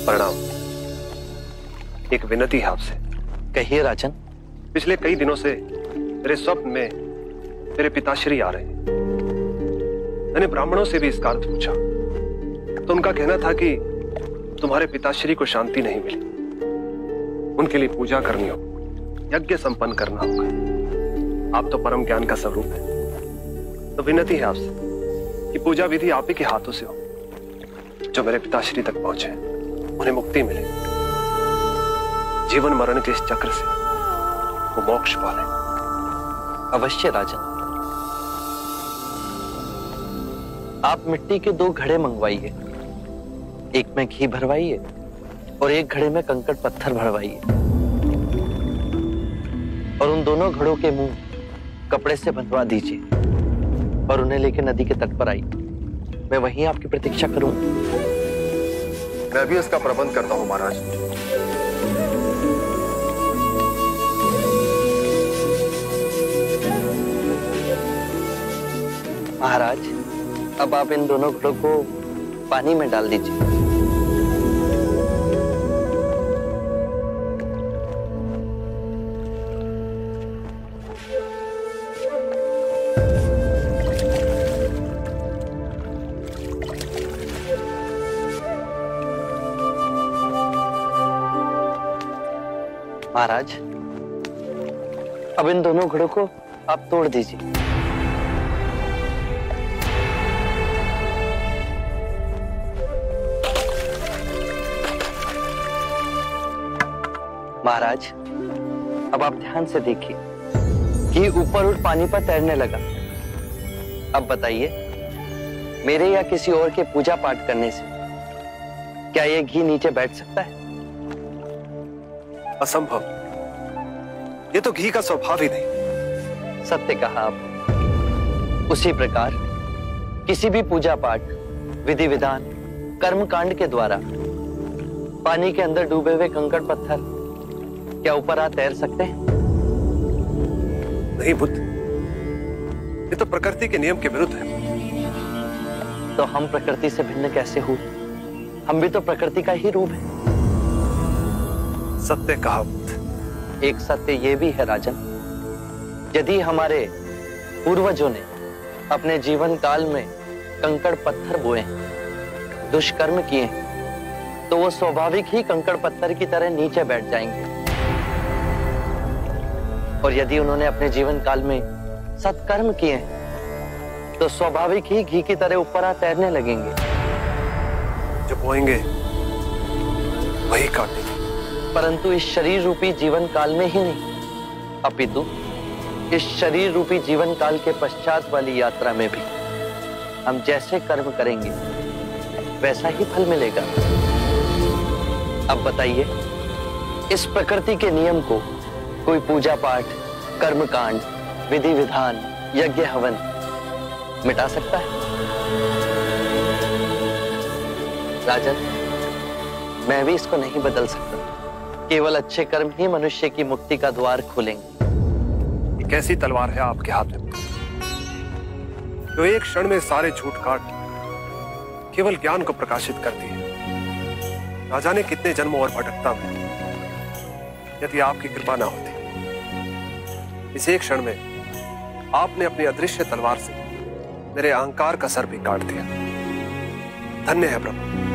प्रणाम। एक विनती है आपसे। कहिए राजन। पिछले कई दिनों से मेरे स्वप्न में मेरे पिताश्री आ रहे हैं। मैंने ब्राह्मणों से भी इसका अर्थ पूछा तो उनका कहना था कि तुम्हारे पिताश्री को शांति नहीं मिली, उनके लिए पूजा करनी हो, यज्ञ संपन्न करना होगा। आप तो परम ज्ञान का स्वरूप है, तो विनती है आपसे कि पूजा विधि आप ही के हाथों से हो, जो मेरे पिताश्री तक पहुंचे, उन्हें मुक्ति मिले, जीवन मरण के इस चक्र से वो मोक्ष पाले। अवश्य राजन। आप मिट्टी के 2 घड़े मंगवाइए, एक में घी भरवाइए और एक घड़े में कंकड़ पत्थर भरवाइए, और उन दोनों घड़ों के मुंह कपड़े से बंधवा दीजिए और उन्हें लेकर नदी के तट पर आइए। मैं वहीं आपकी प्रतीक्षा करूंगा। मैं भी इसका प्रबंध करता हूं महाराज। महाराज, अब आप इन दोनों घड़ों को पानी में डाल दीजिए। महाराज, अब इन दोनों घड़ों को आप तोड़ दीजिए। महाराज, अब आप ध्यान से देखिए कि ऊपर उठ पानी पर तैरने लगा। अब बताइए, मेरे या किसी और के पूजा पाठ करने से क्या यह घी नीचे बैठ सकता है? असंभव। ये तो घी का स्वभाव ही नहीं। सत्य कहा आप। उसी प्रकार किसी भी पूजा पाठ, विधि विधान, कर्म कांड के द्वारा पानी के अंदर डूबे हुए कंकड़ पत्थर क्या ऊपर आ तैर सकते हैं? नहीं बुद्ध, ये तो प्रकृति के नियम के विरुद्ध है। तो हम प्रकृति से भिन्न कैसे हुए? हम भी तो प्रकृति का ही रूप है। सत्य कहा बुद्ध। एक सत्य ये भी है राजन, यदि हमारे पूर्वजों ने अपने जीवन काल में कंकड़ पत्थर बोए, दुष्कर्म किए, तो वो स्वाभाविक ही कंकड़ पत्थर की तरह नीचे बैठ जाएंगे। और यदि उन्होंने अपने जीवन काल में सत्कर्म किए तो स्वाभाविक ही घी की तरह ऊपर आ तैरने लगेंगे। जो बोएंगे वही काटेंगे। परंतु इस शरीर रूपी जीवन काल में ही नहीं, अपितु इस शरीर रूपी जीवन काल के पश्चात वाली यात्रा में भी हम जैसे कर्म करेंगे वैसा ही फल मिलेगा। अब बताइए, इस प्रकृति के नियम को कोई पूजा पाठ, कर्म कांड, विधि विधान, यज्ञ हवन मिटा सकता है? राजन, मैं भी इसको नहीं बदल सकता। केवल अच्छे कर्म ही मनुष्य की मुक्ति का द्वार खोलेंगे। ये कैसी तलवार है आपके हाथ में, जो एक क्षण में सारे झूठ काट केवल ज्ञान को प्रकाशित करती है? ना जाने कितने जन्मों और भटकता में यदि आपकी कृपा ना होती। इस एक क्षण में आपने अपनी अदृश्य तलवार से मेरे अहंकार का सर भी काट दिया। धन्य है प्रभु।